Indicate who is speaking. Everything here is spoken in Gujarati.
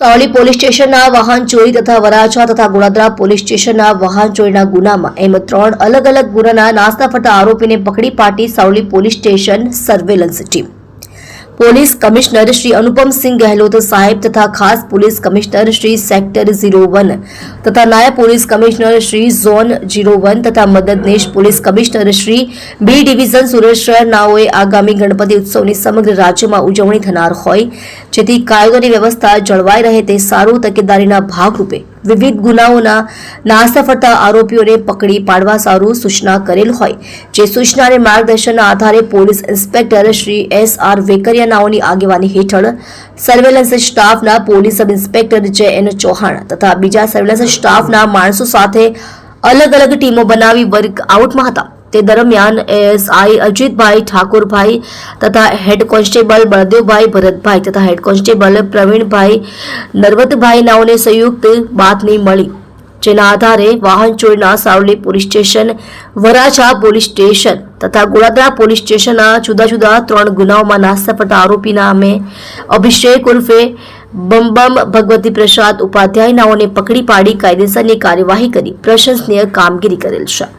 Speaker 1: સાવલી પોલીસ સ્ટેશનના વાહન ચોરી તથા વરાછા તથા ગોળાદરા પોલીસ સ્ટેશનના વાહન ચોરીના ગુનામાં એમ 3 અલગ અલગ ગુનાના નાસ્તા ફરતા આરોપીને પકડી પાડી Savli police station surveillance team police commissioner Shri Anupamsinh Gehlot સાહેબ તથા ખાસ પોલીસ કમિશનર શ્રી સેક્ટર 01 તથા નાયબ પોલીસ કમિશનર શ્રી ઝોન 01 તથા મદદનીશ police commissioner Shri B division Surat શહેરનાઓએ આગામી ગણપતિ ઉત્સવની સમગ્ર રાજ્યમાં ઉજવણી થનાર હોય જેથી કાયદોની વ્યવસ્થા જળવાઈ રહે તે સારું તકેદારીના ભાગરૂપે વિવિધ ગુનાઓના નાસ્તા ફરતા આરોપીઓને પકડી પાડવા સારું સૂચના કરેલ હોય જે સૂચના અને માર્ગદર્શનના આધારે પોલીસ ઇન્સ્પેક્ટર શ્રી SR વેકરિયાનાઓની આગેવાની હેઠળ સર્વેલન્સ સ્ટાફના police sub inspector JN Chauhan તથા બીજા સર્વેલન્સ સ્ટાફના માણસો સાથે અલગ અલગ ટીમો બનાવી વર્કઆઉટમાં હતા। તે દરમિયાન ASI અજીતભાઈ ઠાકોરભાઈ તથા હેડ કોન્સ્ટેબલ બળદેવભાઈ ભરતભાઈ તથા હેડ કોન્સ્ટેબલ પ્રવીણભાઈ નરવતભાઈ નાઓને સંયુક્ત બાતમી મળી જેના આધારે વાહન ચોરીના Savli police station Varachha police station તથા ગોળાદરા પોલીસ સ્ટેશનના જુદા જુદા 3 ગુનાઓમાં નાસ્તા ફરતા આરોપી નામે અભિષેક ઉર્ફે બમ ભગવતી પ્રસાદ ઉપાધ્યાય નાઓને પકડી પાડી કાયદેસરની કાર્યવાહી કરી પ્રશંસનીય કામગીરી કરેલ છે।